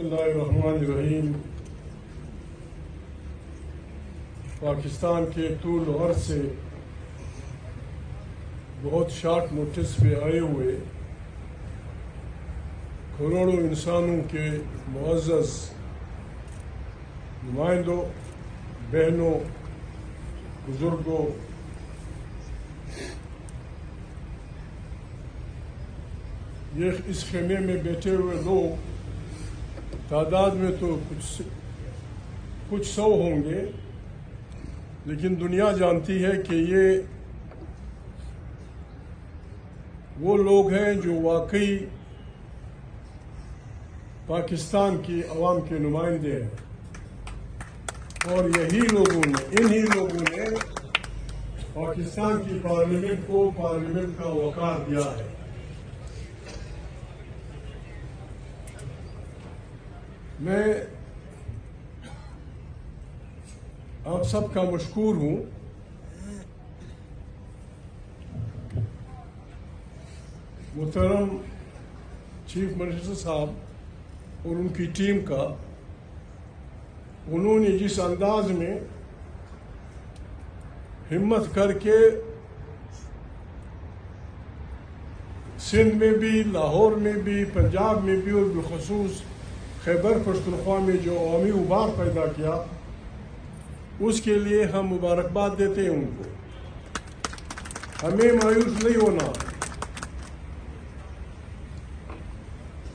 اللہ الرحمن الرحیم۔ پاکستان کے طول و عرض سے بہت شارٹ نوٹس پہ آئے ہوئے کروڑوں انسانوں کے معزز نمائندوں، بہنوں، بزرگوں، یہ اس خیمے میں بیٹھے ہوئے لوگ تعداد میں تو کچھ سو ہوں گے، لیکن دنیا جانتی ہے کہ یہ وہ لوگ ہیں جو واقعی پاکستان کی عوام کے نمائندے ہیں، اور انہی لوگوں نے پاکستان کی پارلیمنٹ کو پارلیمنٹ کا وقار دیا ہے۔ میں آپ سب کا مشکور ہوں۔ محترم چیف منسٹر صاحب اور ان کی ٹیم کا، انہوں نے جس انداز میں ہمت کر کے سندھ میں بھی، لاہور میں بھی، پنجاب میں بھی، اور بالخصوص خیبر پختونخوا میں جو عوامی ابھار پیدا کیا، اس کے لیے ہم مبارکباد دیتے ہیں ان کو۔ ہمیں مایوس نہیں ہونا۔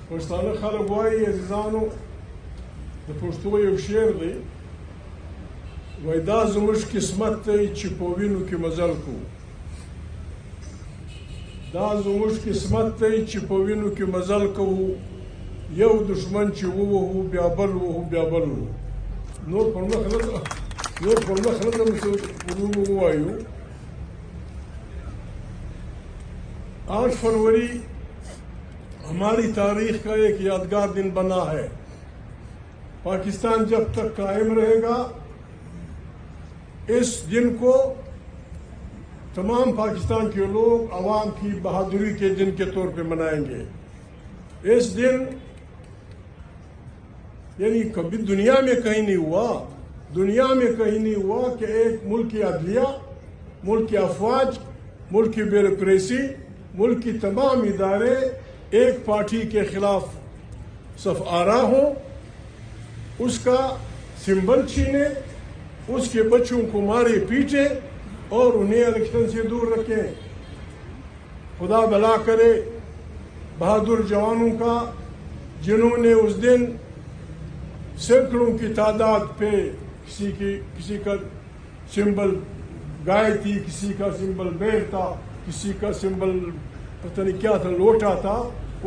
پښتانه خلک وایي عزیزانو، د پښتو یو شعر دی، وایي دا زموږ قسمت دی چې په وینو کې مزل کوو. دا زموږ قسمت دی چې په وینو کې مزل کوو، یو دشمن چې ووهو بیا بل ووهو بیا بل ووهو. نور پر مخ نه ځم ووایو. 8 فروری ہماری تاریخ کا ایک یادگار دن بنا ہے۔ پاکستان جب تک قائم رہے گا، اس دن کو تمام پاکستان کے لوگ عوام کی بہادری کے دن کے طور پہ منائیں گے۔ اس دن یعنی کبھی دنیا میں کہیں نہیں ہوا کہ ایک ملک کی عدلیہ، ملک کی افواج، ملک کی بیوروکریسی، ملک کی تمام ادارے ایک پارٹی کے خلاف صف آرا ہوں، اس کا سمبل چھینے، اس کے بچوں کو مارے پیٹے اور انہیں الیکشن سے دور رکھیں۔ خدا بھلا کرے بہادر جوانوں کا، جنہوں نے اس دن سینکڑوں کی تعداد پہ کسی کا سمبل گائے تھی، کسی کا سمبل بیل تھا، کسی کا سمبل پتہ نہیں کیا تھا، لوٹا تھا،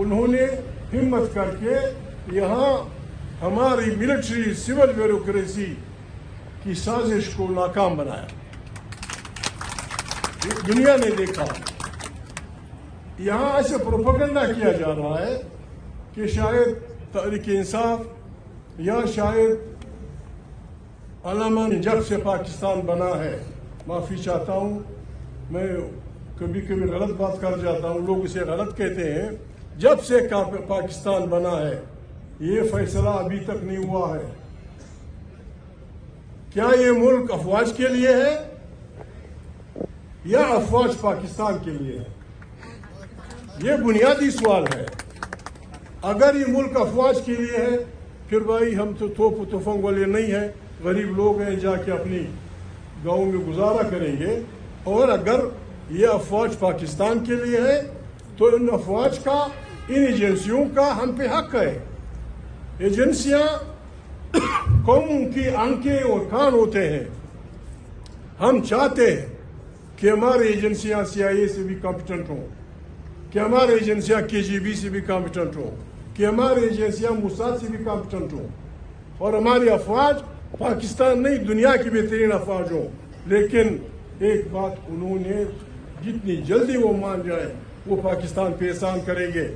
انہوں نے ہمت کر کے یہاں ہماری ملٹری سول بیوروکریسی کی سازش کو ناکام بنایا۔ دنیا نے دیکھا یہاں ایسے پروپیگنڈا کیا جا رہا ہے کہ شاید تحریک انصاف یا شاید علامہ نے جب سے پاکستان بنا ہے، معافی چاہتا ہوں، میں کبھی غلط بات کر جاتا ہوں، لوگ اسے غلط کہتے ہیں، جب سے پاکستان بنا ہے یہ فیصلہ ابھی تک نہیں ہوا ہے۔ کیا یہ ملک افواج کے لیے ہے یا افواج پاکستان کے لیے ہے؟ یہ بنیادی سوال ہے۔ اگر یہ ملک افواج کے لیے ہے، پھر بھائی ہم تو توپ و تفنگ والے نہیں ہیں، غریب لوگ ہیں، جا کے اپنی گاؤں میں گزارا کریں گے۔ اور اگر یہ افواج پاکستان کے لیے ہے تو ان افواج کا، ان ایجنسیوں کا ہم پہ حق ہے۔ ایجنسیاں قوموں کی آنکھیں اور کان ہوتے ہیں۔ ہم چاہتے ہیں کہ ہماری ایجنسیاں CIA سے بھی کمپیٹنٹ ہوں، کہ ہماری ایجنسیاں KGB سے بھی کمپیٹنٹ ہوں، کہ ہماری ایجنسیاں موساد سے بھی کمپیٹنٹ ہوں، اور ہماری افواج پاکستان نہیں دنیا کی بہترین افواج ہوں۔ لیکن ایک بات انہوں نے جتنی جلدی وہ مان جائے وہ پاکستان پہ احسان کریں گے،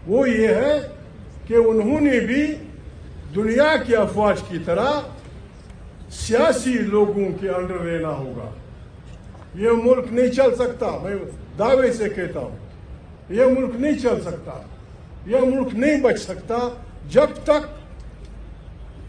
وہ یہ ہے کہ انہوں نے بھی دنیا کی افواج کی طرح سیاسی لوگوں کے انڈر رہنا ہوگا۔ یہ ملک نہیں چل سکتا، میں دعوے سے کہتا ہوں، یہ ملک نہیں چل سکتا، یہ ملک نہیں بچ سکتا جب تک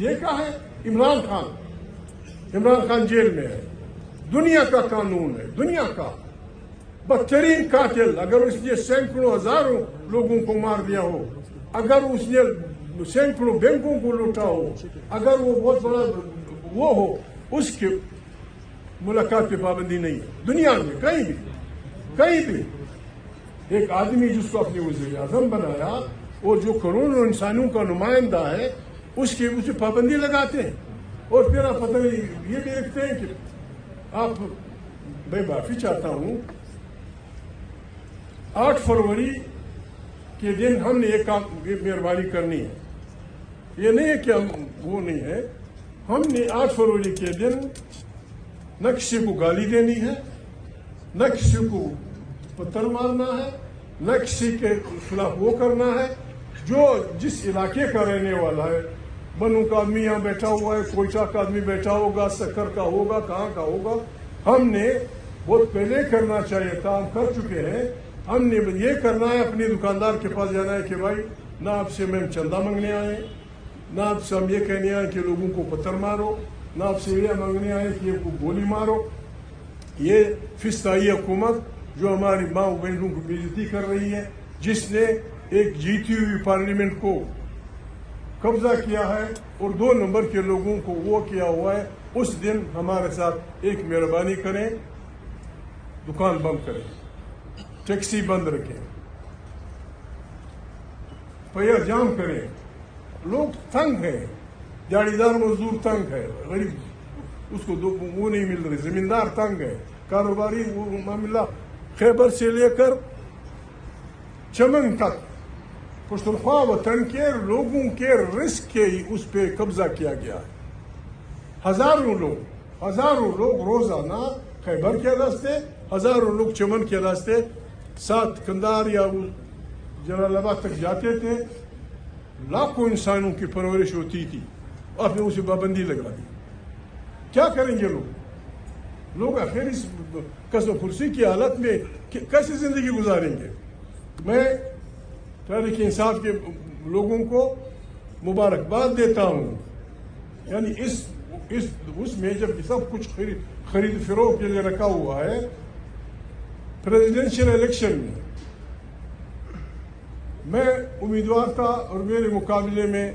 دیکھا ہے عمران خان جیل میں ہے، دنیا کا قانون ہے، دنیا کا بدترین قاتل، اگر اس نے سینکڑوں ہزاروں لوگوں کو مار دیا ہو، اگر اس نے سینکڑوں بینکوں کو لوٹا ہو، اگر وہ بہت بڑا وہ ہو، اس کی ملاقات پہ پابندی نہیں ہے دنیا میں کہیں بھی۔ ایک آدمی جس کو اپنے وزیر اعظم بنایا اور جو کروڑوں انسانوں کا نمائندہ ہے، اس کی اسے پابندی لگاتے ہیں، اور پھر آپ پتہ نہیں یہ بھی لکھتے ہیں کہ آپ، میں معافی چاہتا ہوں، 8 فروری کے دن ہم نے ایک مہربانی کرنی ہے، یہ نہیں ہے کہ ہم وہ نہیں ہے، ہم نے 8 فروری کے دن نہ کسی کو گالی دینی ہے، نہ کسی کو پتھر مارنا ہے، نہ کسی کے خلاف وہ کرنا ہے جو جس علاقے کا رہنے والا ہے۔ بنوں کا آدمی یہاں بیٹھا ہوا ہے، کوئٹہ کا آدمی بیٹھا ہوگا، سکر کا ہوگا، کہاں کا ہوگا، ہم نے بہت پہلے کرنا چاہیے تھا، ہم کر چکے ہیں۔ ہم نے یہ کرنا ہے، اپنے دکاندار کے پاس جانا ہے کہ بھائی نہ آپ سے میں چندہ مانگنے آئے، نہ آپ سے ہم یہ کہنے آئے کہ لوگوں کو پتھر مارو، نہ آپ سے یہ مانگنے آئے کہ کو گولی مارو۔ یہ فسطائی حکومت جو ہماری ماں بہنوں کو بے عزتی کر رہی ہے، جس نے ایک جیتی ہوئی پارلیمنٹ کو قبضہ کیا ہے اور 2 نمبر کے لوگوں کو وہ کیا ہوا ہے، اس دن ہمارے ساتھ ایک مہربانی کریں، دکان بند کریں، ٹیکسی بند رکھیں، پہیا جام کریں۔ لوگ تنگ ہیں، دیہڑی دار مزدور تنگ ہے، غریب اس کو وہ نہیں مل رہی، زمیندار تنگ ہے، کاروباری وہ معاملہ خیبر سے لے کر چمن تک پختونخوا وطن کے لوگوں کے رزق کے اس پہ قبضہ کیا گیا ہے۔ ہزاروں لوگ روزانہ خیبر کے راستے، ہزاروں لوگ چمن کے راستے ساتھ کندار یا جلال آباد تک جاتے تھے، لاکھوں انسانوں کی پرورش ہوتی تھی، آپ نے اسے پابندی لگا دی۔ کیا کریں گے لوگ آخر اس قصب کرسی کی حالت میں کیسے زندگی گزاریں گے؟ میں تحریک انصاف کے لوگوں کو مبارکباد دیتا ہوں، یعنی اس میں جب سب کچھ خرید فروخت کے لیے رکھا ہوا ہے، پریزیڈنشل الیکشن میں امیدوار تھا اور میرے مقابلے میں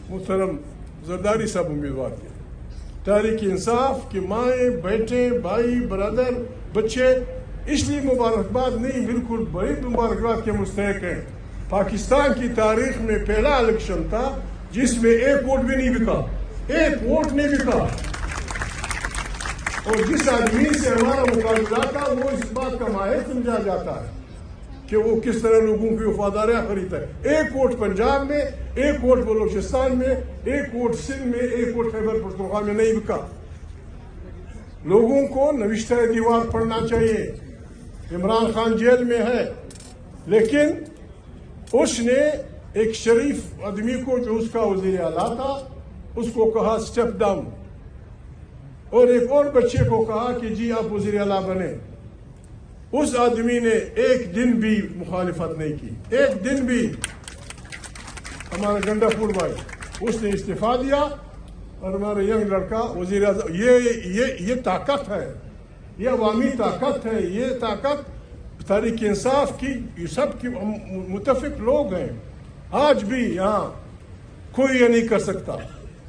محترم زرداری صاحب امیدوار تھے۔ تحریک انصاف کے مائیں، بیٹے، بھائی، برادر، بچے اس لیے مبارکباد نہیں، بالکل بڑی مبارکباد کے مستحق ہیں۔ پاکستان کی تاریخ میں پہلا الیکشن تھا جس میں 1 ووٹ بھی نہیں بکا، 1 ووٹ نہیں بکا، اور جس آدمی سے ہمارا مقابلہ تھا وہ اس بات کا ماہر سمجھا جاتا ہے کہ وہ کس طرح لوگوں کی وفاداریاں خریدتا ہے۔ 1 ووٹ پنجاب میں، 1 ووٹ بلوچستان میں، 1 ووٹ سندھ میں، 1 ووٹ خیبر پختونخوا میں نہیں بکا۔ لوگوں کو نوشتہ دیوار پڑھنا چاہیے۔ عمران خان جیل میں ہے، لیکن اس نے ایک شریف آدمی کو جو اس کا وزیر اعلیٰ تھا اس کو کہا اسٹیپ ڈاؤن، اور ایک اور بچے کو کہا کہ جی آپ وزیر اعلیٰ بنے۔ اس آدمی نے ایک دن بھی مخالفت نہیں کی، ایک دن بھی۔ ہمارا گنڈا پور بھائی اس نے استعفیٰ دیا اور ہمارا ینگ لڑکا وزیر اعظم۔ یہ طاقت ہے، یہ عوامی طاقت ہے، یہ طاقت تحریک انصاف کی، یہ سب کی متفق لوگ ہیں۔ آج بھی یہاں کوئی یہ نہیں کر سکتا،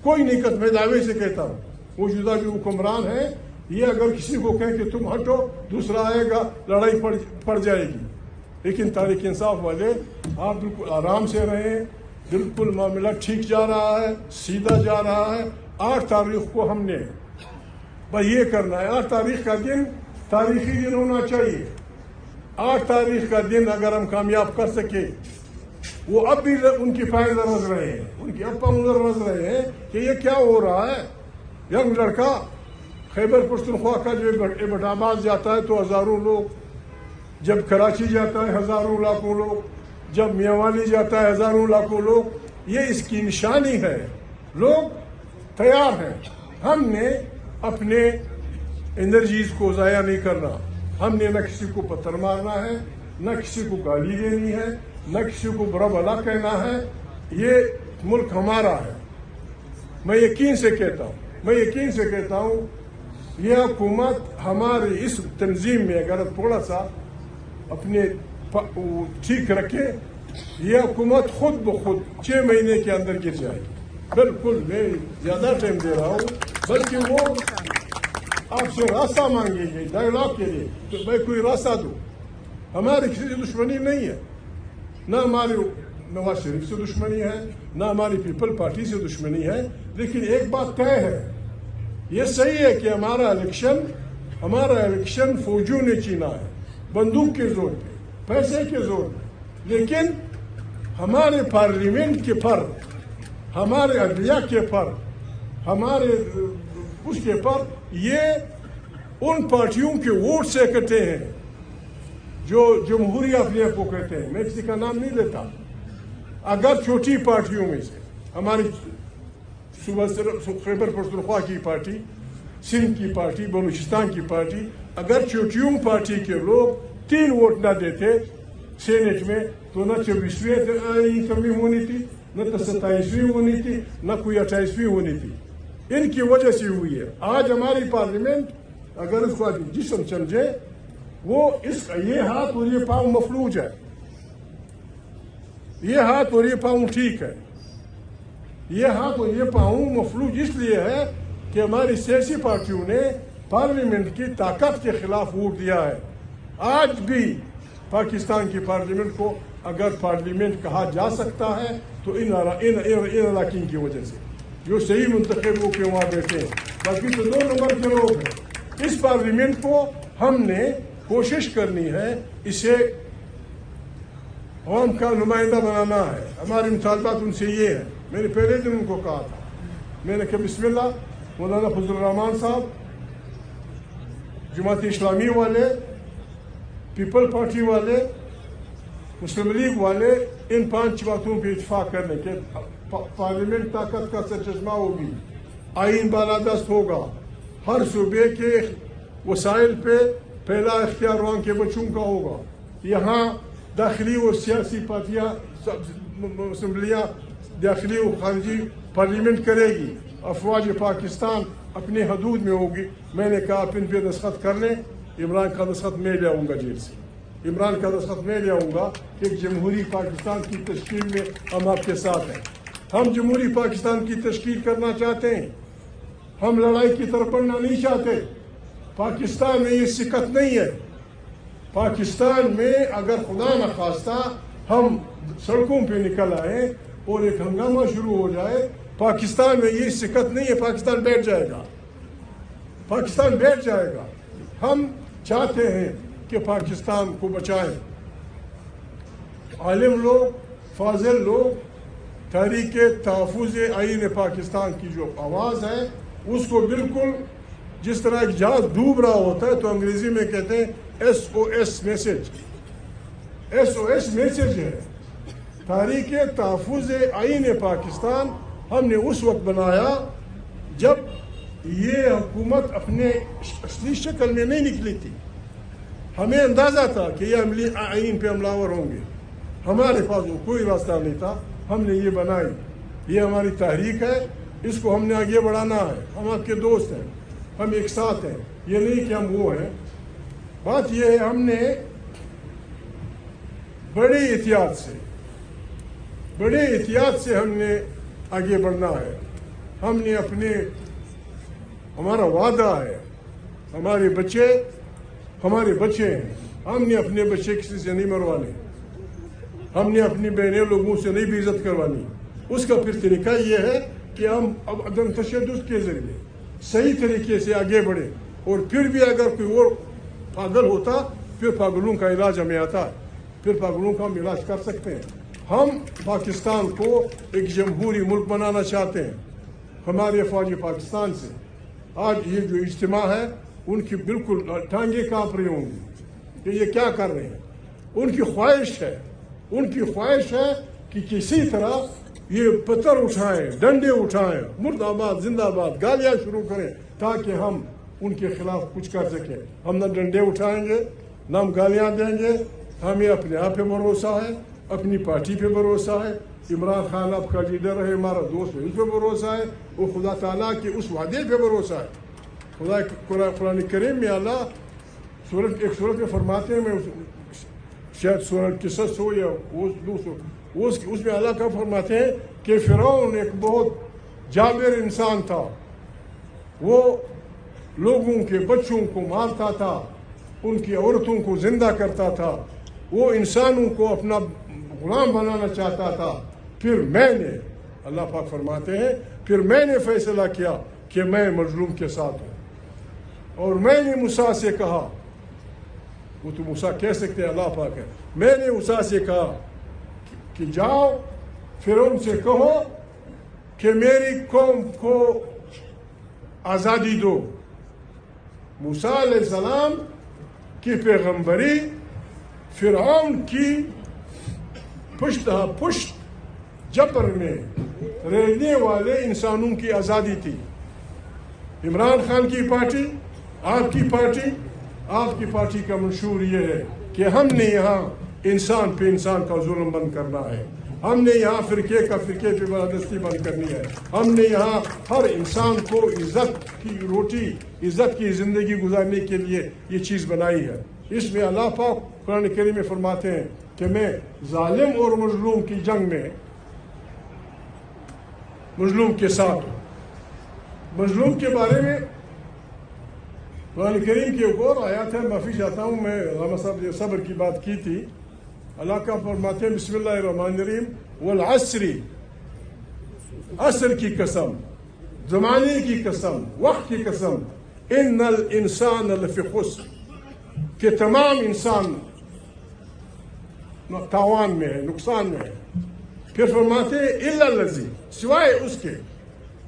کوئی نہیں کر، میں دعوے سے کہتا ہوں موجودہ جو حکمران ہیں، یہ اگر کسی کو کہیں کہ تم ہٹو دوسرا آئے گا، لڑائی پڑ جائے گی۔ لیکن تحریک انصاف والے آپ بالکل آرام سے رہیں، بالکل معاملہ ٹھیک جا رہا ہے، سیدھا جا رہا ہے۔ 8 تاریخ کو ہم نے بھائی یہ کرنا ہے، 8 تاریخ کا دن تاریخی دن ہونا چاہیے۔ 8 تاریخ کا دن اگر ہم کامیاب کر سکے، وہ اب بھی ان کی فائل رمض رہے ہیں، ان کی اب رمض رہے ہیں کہ یہ کیا ہو رہا ہے۔ ینگ لڑکا خیبر پختونخوا کا جو ایبٹ آباد جاتا ہے تو ہزاروں لوگ، جب کراچی جاتا ہے ہزاروں لاکھوں لوگ، جب میاوالی جاتا ہے ہزاروں لاکھوں لوگ، یہ اس کی نشانی ہے۔ لوگ تیار ہیں، ہم نے اپنے انرجیز کو ضائع نہیں کرنا، ہم نے نہ کسی کو پتھر مارنا ہے، نہ کسی کو گالی دینی ہے، نہ کسی کو برا بھلا کہنا ہے۔ یہ ملک ہمارا ہے، میں یقین سے کہتا ہوں یہ حکومت ہماری اس تنظیم میں اگر تھوڑا سا اپنے ٹھیک رکھے یہ حکومت خود بخود 6 مہینے کے اندر گر جائے گی. بالکل میں زیادہ ٹائم دے رہا ہوں بلکہ وہ آپ سے راستہ مانگے گے ڈائیلاگ کے لیے تو میں کوئی راستہ دوں. ہماری کسی سے دشمنی نہیں ہے, نہ ہماری نواز شریف سے دشمنی ہے, نہ ہماری پیپل پارٹی سے دشمنی ہے, لیکن ایک بات طے ہے, یہ صحیح ہے کہ ہمارا الیکشن فوجیوں نے چینا ہے, بندوق کے زور پہ, پیسے کے زور پہ, لیکن ہمارے پارلیمنٹ کے پر, ہمارے عدلیہ کے پر, ہمارے اس کے پر یہ ان پارٹیوں کے ووٹ سے اکٹھے ہیں جو جمہوریہ اپنے آپ کو کہتے ہیں. میں کسی کا نام نہیں لیتا. اگر چھوٹی پارٹیوں میں سے ہماری خیبر پختونخوا کی پارٹی, سندھ کی پارٹی, بلوچستان کی پارٹی, اگر چھوٹیوں پارٹی کے لوگ 3 ووٹ نہ دیتے سینٹ میں تو نہ 24ویں ترمیم ہونی تھی, نہ 27ویں ہونی تھی, نہ کوئی 28ویں ہونی تھی. ان کی وجہ سے ہوئی ہے. آج ہماری پارلیمنٹ اگر اس کو جسم سمجھے وہ یہ ہاتھ اور یہ پاؤں مفلوج ہے, یہ ہاتھ اور یہ پاؤں ٹھیک ہے. یہ ہاتھ اور یہ پاؤں مفلوج اس لیے ہے کہ ہماری سیاسی پارٹیوں نے پارلیمنٹ کی طاقت کے خلاف ووٹ دیا ہے. آج بھی پاکستان کی پارلیمنٹ کو اگر پارلیمنٹ کہا جا سکتا ہے تو ان اراکین کی وجہ سے جو صحیح منتخب ہو کے وہاں بیٹھے ہیں, باقی تو 2 نمبر کے لوگ ہیں. اس پارلیمنٹ کو ہم نے کوشش کرنی ہے, اسے عوام کا نمائندہ بنانا ہے. ہمارے مطالبات ان سے یہ ہے. میں نے پہلے دن ان کو کہا تھا, میں نے کہا بسم اللہ, مولانا فضل الرحمان صاحب, جماعت اسلامی والے, پیپل پارٹی والے, مسلم لیگ والے, ان 5 باتوں پہ اتفاق کرنے کے پارلیمنٹ طاقت کا سرچشمہ ہوگی, آئین بالادست ہوگا, ہر صوبے کے وسائل پہ پہلا اختیار وہاں کے بچوں کا ہوگا. یہاں داخلی اور سیاسی پارٹیاں اسمبلیاں داخلی و خارجی پارلیمنٹ کرے گی. افواج پاکستان اپنے حدود میں ہوگی. میں نے کہا آپ ان پہ دستخط کر لیں, عمران کا دستخط میں لے آؤں گا جیل سے, عمران کا دستخط میں لے آؤں گا کہ جمہوری پاکستان کی تشکیل میں ہم آپ کے ساتھ ہیں. ہم جمہوری پاکستان کی تشکیل کرنا چاہتے ہیں, ہم لڑائی کی طرف بڑھنا نہیں چاہتے. پاکستان میں یہ سکت نہیں ہے. پاکستان میں اگر خدا نخواستہ ہم سڑکوں پہ نکل آئے اور ایک ہنگامہ شروع ہو جائے, پاکستان میں یہ سکت نہیں ہے. پاکستان بیٹھ جائے گا, پاکستان بیٹھ جائے گا. ہم چاہتے ہیں کہ پاکستان کو بچائیں. عالم لوگ, فاضل لوگ, تحریک تحفظ آئین پاکستان کی جو آواز ہے اس کو بالکل جس طرح ایک جہاز ڈوب رہا ہوتا ہے تو انگریزی میں کہتے ہیں SOS میسج, SOS میسج ہے. تحریک تحفظ آئین پاکستان ہم نے اس وقت بنایا جب یہ حکومت اپنے اصلی شکل میں نہیں نکلی تھی. ہمیں اندازہ تھا کہ یہ آئین پہ حملہ ہوں گے, ہمارے پاس وہ کوئی راستہ نہیں تھا. ہم نے یہ بنائی, یہ ہماری تحریک ہے, اس کو ہم نے آگے بڑھانا ہے. ہم آپ کے دوست ہیں, ہم ایک ساتھ ہیں, یہ نہیں کہ ہم وہ ہیں. بات یہ ہے ہم نے بڑے احتیاط سے ہم نے آگے بڑھنا ہے. ہم نے ہمارا وعدہ ہے, ہمارے بچے ہیں, ہم نے اپنے بچے کسی سے نہیں مروانے, ہم نے اپنی بہنیں لوگوں سے نہیں بھی عزت کروانی. اس کا پھر طریقہ یہ ہے کہ ہم اب عدم تشدد کے ذریعے صحیح طریقے سے آگے بڑھیں. اور پھر بھی اگر کوئی اور پاگل ہوتا پھر پاگلوں کا علاج ہمیں آتا ہے, پھر پاگلوں کا ہم علاج کر سکتے ہیں. ہم پاکستان کو ایک جمہوری ملک بنانا چاہتے ہیں. ہمارے افواج پاکستان سے آج یہ جو اجتماع ہے ان کی بالکل ٹانگیں کانپ رہی ہوں گی کہ یہ کیا کر رہے ہیں. ان کی خواہش ہے کہ کسی طرح یہ پتھر اٹھائیں, ڈنڈے اٹھائیں, مرد آباد زندہ آباد گالیاں شروع کریں تاکہ ہم ان کے خلاف کچھ کر سکیں. ہم نہ ڈنڈے اٹھائیں گے, نہ ہم گالیاں دیں گے. ہمیں اپنے آپ پہ بھروسہ ہے, اپنی پارٹی پہ بھروسہ ہے, عمران خان آپ کا لیڈر ہے، ہمارا دوست ہے، اس پہ بھروسہ ہے، وہ خدا تعالیٰ کے اس وعدے پہ بھروسہ ہے۔ خدا قرآن کریم میں اللہ ایک صورت میں فرماتے ہیں، میں شاید سورۃ قصص ہو یا اس میں اللہ کا فرماتے ہیں کہ فرعون ایک بہت جابر انسان تھا، وہ لوگوں کے بچوں کو مارتا تھا، ان کی عورتوں کو زندہ کرتا تھا، وہ انسانوں کو اپنا غلام بنانا چاہتا تھا۔ پھر میں نے، اللہ پاک فرماتے ہیں، پھر میں نے فیصلہ کیا کہ میں مظلوم کے ساتھ ہوں، اور میں نے موسیٰ سے کہا، وہ تو موسیٰ کہہ سکتے ہیں، اللہ پاک ہے، میں نے موسیٰ سے کہا کہ جاؤ فرعون سے کہو کہ میری قوم کو آزادی دو۔ موسیٰ علیہ السلام کی پیغمبری فرعون کی پشت جبر میں رہنے والے انسانوں کی آزادی تھی۔ عمران خان کی پارٹی، آپ کی پارٹی کا منشور یہ ہے کہ ہم نے یہاں انسان پہ انسان کا ظلم بند کرنا ہے، ہم نے یہاں فرقے پہ بالادستی بند کرنی ہے، ہم نے یہاں ہر انسان کو عزت کی روٹی، عزت کی زندگی گزارنے کے لیے یہ چیز بنائی ہے۔ اس میں اللہ پاک قرآن کریم میں فرماتے ہیں کہ میں ظالم اور مظلوم کی جنگ میں مظلوم کے ساتھ ہوں۔ مظلوم کے بارے میں قرآن کریم کی ایک اور آیات ہے، معافی چاہتا ہوں، میں علامہ صاحب نے صبر کی بات کی تھی، اللہ کا فرماتے ہیں بسم اللہ الرحمن الرحیم والعصر، عصر کی قسم، زمانے کی قسم، وقت کی قسم، ان الانسان لفی خسر، کہ تمام انسان تاوان میں ہے، نقصان میں ہے۔ پھر فرماتے ہیں الا الذین، سوائے اس کے،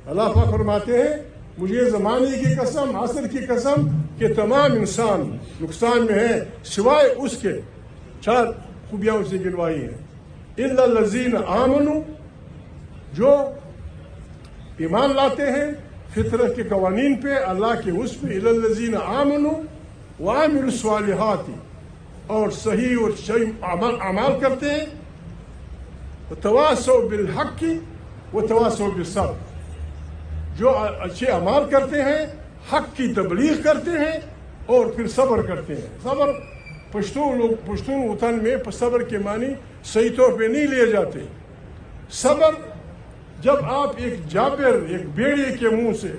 اللہ پاک فرماتے ہیں مجھے زمانے کی قسم، عصر کی قسم کہ تمام انسان نقصان میں ہے سوائے اس کے، 4 خوبیاں اسے گنوائی ہیں۔ الا الذین آمنوا، جو ایمان لاتے ہیں فطرت کے قوانین پہ، اللہ کے اس پہ، الا الذین آمنوا وعملوا الصالحات، اور صحیح اور صحیح اعمال کرتے ہیں، وتواصوا بالحق وتواصوا بالصبر، جو اچھے اعمال کرتے ہیں، حق کی تبلیغ کرتے ہیں اور پھر صبر کرتے ہیں۔ صبر پشتون وطن میں صبر کے معنی صحیح طور پہ نہیں لیے جاتے۔ صبر جب آپ ایک جابر، ایک بیڑے کے منہ سے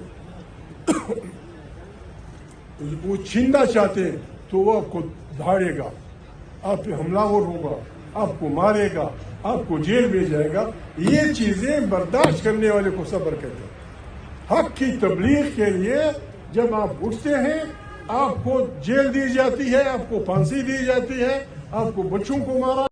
وہ چھیننا چاہتے ہیں تو وہ آپ کو دھاڑے گا، آپ پہ حملہ ور ہوگا، آپ کو مارے گا، آپ کو جیل بھیجائے گا، یہ چیزیں برداشت کرنے والے کو صبر کہتے ہیں۔ حق کی تبلیغ کے لیے جب آپ اٹھتے ہیں، آپ کو جیل دی جاتی ہے، آپ کو پھانسی دی جاتی ہے، آپ کو بچوں کو مارا